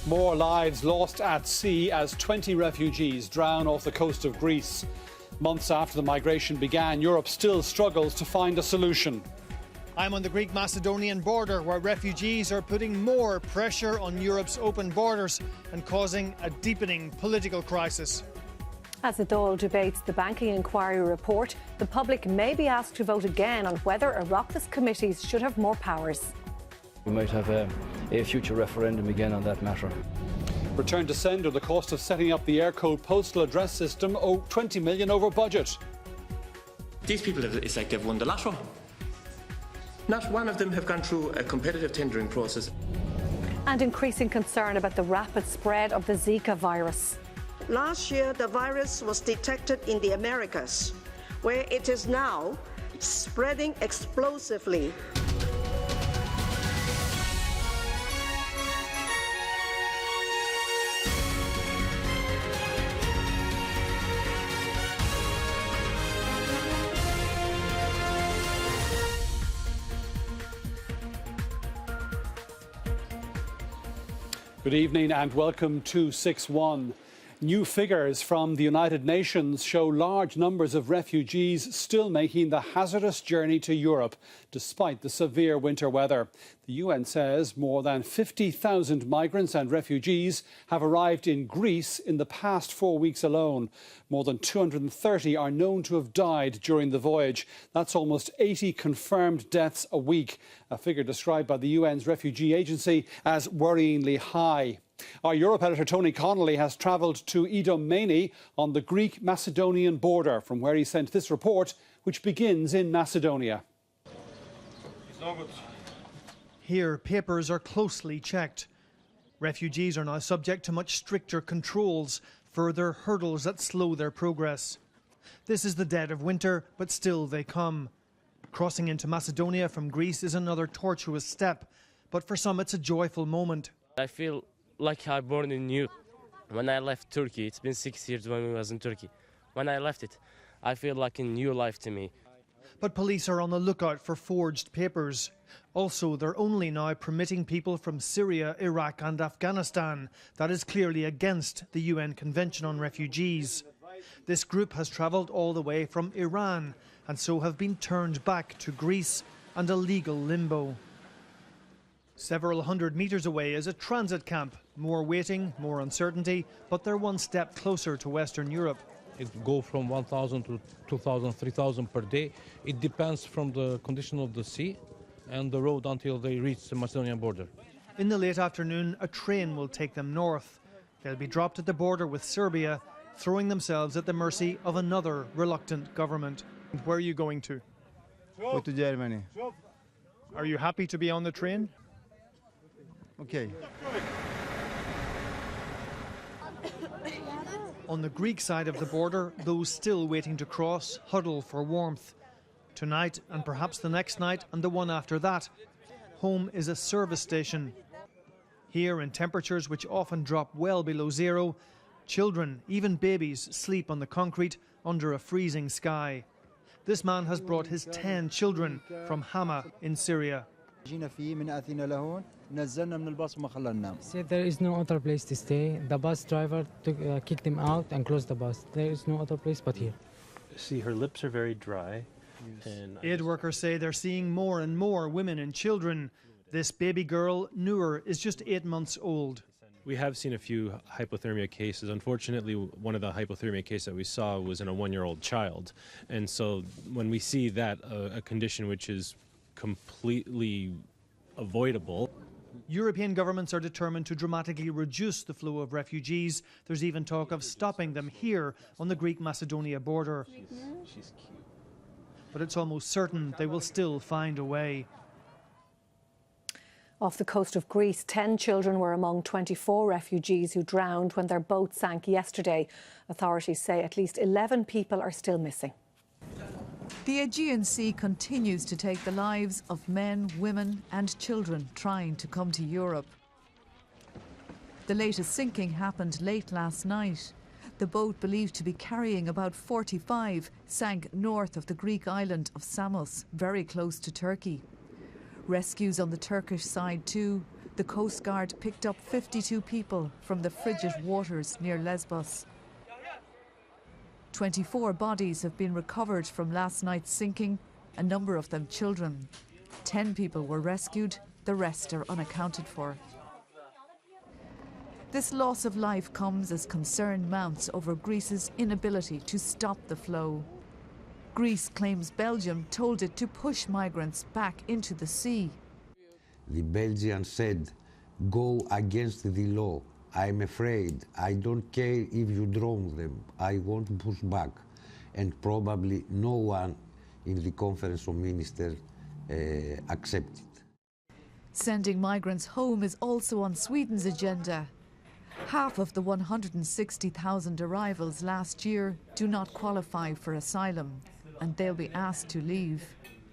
More lives lost at sea as 20 refugees drown off the coast of Greece. Months after the migration began, Europe still struggles to find a solution. I'm on the Greek-Macedonian border, where refugees are putting more pressure on Europe's open borders and causing a deepening political crisis. As the Dáil debates the banking inquiry report, the public may be asked to vote again on whether Oireachtas committees should have more powers. We might have a future referendum again on that matter. Return to sender, the cost of setting up the Aircode postal address system, 20 million over budget. These people, it's like they've won the lotto. Not one of them have gone through a competitive tendering process. And increasing concern about the rapid spread of the Zika virus. Last year, the virus was detected in the Americas, where it is now spreading explosively. Good evening and welcome to 6-1. New figures from the United Nations show large numbers of refugees still making the hazardous journey to Europe, despite the severe winter weather. The UN says more than 50,000 migrants and refugees have arrived in Greece in the past 4 weeks alone. More than 230 are known to have died during the voyage. That's almost 80 confirmed deaths a week, a figure described by the UN's refugee agency as worryingly high. Our Europe editor Tony Connolly has travelled to Idomeni on the Greek-Macedonian border, from where he sent this report, which begins in Macedonia. Here, papers are closely checked. Refugees are now subject to much stricter controls, further hurdles that slow their progress. This is the dead of winter, but still they come. Crossing into Macedonia from Greece is another tortuous step, but for some it's a joyful moment. I feel like I born in new. When I left Turkey, it's been 6 years when we was in Turkey. When I left it, I feel like a new life to me. But police are on the lookout for forged papers. Also, they're only now permitting people from Syria, Iraq and Afghanistan. That is clearly against the UN Convention on Refugees. This group has travelled all the way from Iran and so have been turned back to Greece and a legal limbo. Several hundred metres away is a transit camp. More waiting, more uncertainty, but they're one step closer to Western Europe. It goes from 1,000 to 2,000, 3,000 per day. It depends from the condition of the sea and the road until they reach the Macedonian border. In the late afternoon, a train will take them north. They'll be dropped at the border with Serbia, throwing themselves at the mercy of another reluctant government. Where are you going to? Go to Germany. Are you happy to be on the train? Okay. On the Greek side of the border, those still waiting to cross huddle for warmth. Tonight, and perhaps the next night and the one after that, home is a service station. Here, in temperatures which often drop well below zero, children, even babies, sleep on the concrete under a freezing sky. This man has brought his 10 children from Hama in Syria. Said there is no other place to stay. The bus driver kicked him out and closed the bus. There is no other place but here. See, her lips are very dry. And aid workers say they're seeing more and more women and children. This baby girl, Noor, is just 8 months old. we have seen a few hypothermia cases. Unfortunately, one of the hypothermia cases that we saw was in a 1-year-old child. And so when we see that, a condition which is completely avoidable. European governments are determined to dramatically reduce the flow of refugees. There's even talk of stopping them here on the Greek-Macedonia border. She's cute. But it's almost certain they will still find a way. Off the coast of Greece, 10 children were among 24 refugees who drowned when their boat sank yesterday. Authorities say at least 11 people are still missing. The Aegean Sea continues to take the lives of men, women and children trying to come to Europe. The latest sinking happened late last night. The boat, believed to be carrying about 45, sank north of the Greek island of Samos, very close to Turkey. Rescues on the Turkish side too. The Coast Guard picked up 52 people from the frigid waters near Lesbos. 24 bodies have been recovered from last night's sinking, a number of them children. 10 people were rescued, the rest are unaccounted for. This loss of life comes as concern mounts over Greece's inability to stop the flow. Greece claims Belgium told it to push migrants back into the sea. The Belgians said, go against the law. I'm afraid. I don't care if you drown them. I won't push back. And probably no one in the Conference of Ministers accepted. Sending migrants home is also on Sweden's agenda. Half of the 160,000 arrivals last year do not qualify for asylum, and they'll be asked to leave.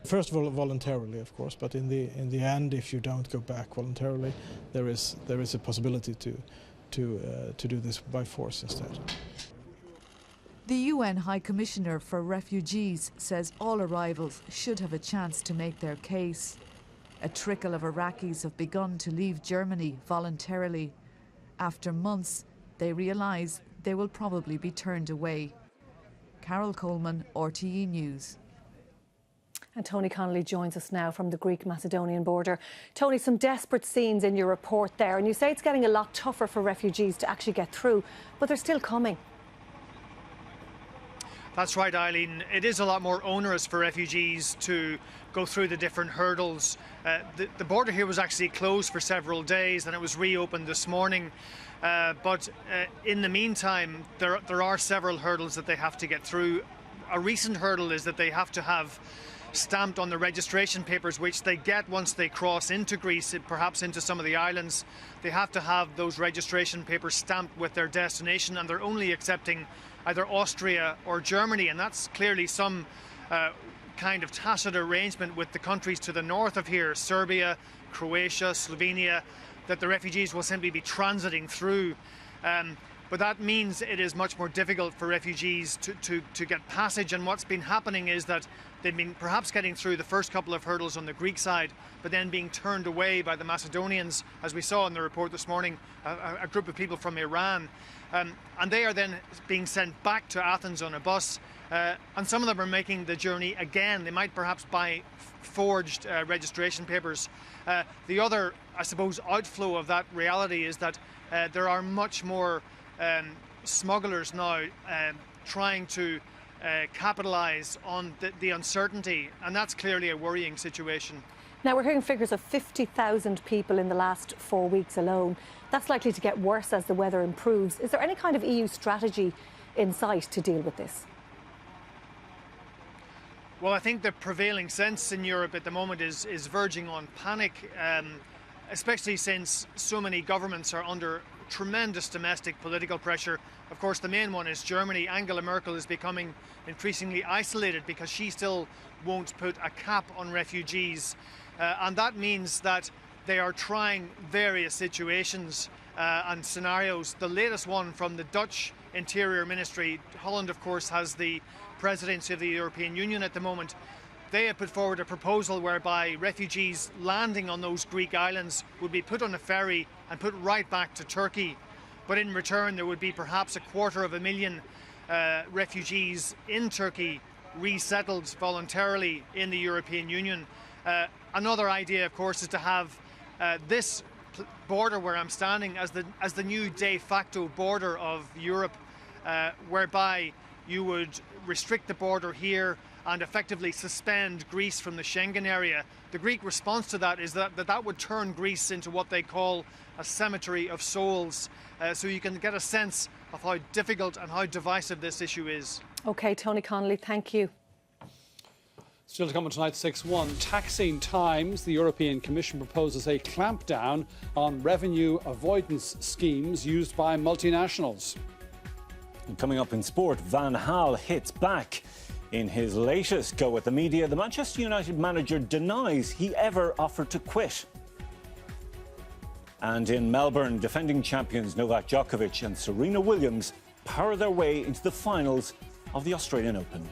First of all, voluntarily, of course, but in the end, if you don't go back voluntarily, there is a possibility to do this by force instead. The UN High Commissioner for Refugees says all arrivals should have a chance to make their case. A trickle of Iraqis have begun to leave Germany voluntarily. After months, they realise they will probably be turned away. Carol Coleman, RTE News. And Tony Connolly joins us now from the Greek-Macedonian border. Tony, some desperate scenes in your report there, and you say it's getting a lot tougher for refugees to actually get through, but they're still coming. That's right, Eileen. It is a lot more onerous for refugees to go through the different hurdles. The border here was actually closed for several days, and it was reopened this morning. But in the meantime, there are several hurdles that they have to get through. A recent hurdle is that they have to have stamped on the registration papers, which they get once they cross into Greece, perhaps into some of the islands. They have to have those registration papers stamped with their destination, and they're only accepting either Austria or Germany, and that's clearly some kind of tacit arrangement with the countries to the north of here, Serbia, Croatia, Slovenia, that the refugees will simply be transiting through. But that means it is much more difficult for refugees to get passage, and what's been happening is that they've been perhaps getting through the first couple of hurdles on the Greek side, but then being turned away by the Macedonians, as we saw in the report this morning, a group of people from Iran. And they are then being sent back to Athens on a bus, and some of them are making the journey again. They might perhaps buy forged registration papers. The other, I suppose, outflow of that reality is that there are much more smugglers now trying to capitalise on the uncertainty, and that's clearly a worrying situation. Now, we're hearing figures of 50,000 people in the last 4 weeks alone. That's likely to get worse as the weather improves. Is there any kind of EU strategy in sight to deal with this? Well, I think the prevailing sense in Europe at the moment is verging on panic, especially since so many governments are under tremendous domestic political pressure. Of course, the main one is Germany. Angela Merkel is becoming increasingly isolated because she still won't put a cap on refugees. And that means that they are trying various situations and scenarios. The latest one from the Dutch Interior Ministry, Holland, of course, has the presidency of the European Union at the moment. They have put forward a proposal whereby refugees landing on those Greek islands would be put on a ferry and put right back to Turkey. But in return, there would be perhaps 250,000 refugees in Turkey resettled voluntarily in the European Union. Another idea, of course, is to have this border where I'm standing as the new de facto border of Europe, whereby you would restrict the border here and effectively suspend Greece from the Schengen area. The Greek response to that is that would turn Greece into what they call a cemetery of souls. So you can get a sense of how difficult and how divisive this issue is. OK, Tony Connolly, thank you. Still to come on tonight, 6-1. Taxing times. The European Commission proposes a clampdown on revenue avoidance schemes used by multinationals. And coming up in sport, Van Gaal hits back. In his latest go at the media, the Manchester United manager denies he ever offered to quit. And in Melbourne, defending champions Novak Djokovic and Serena Williams power their way into the finals of the Australian Open.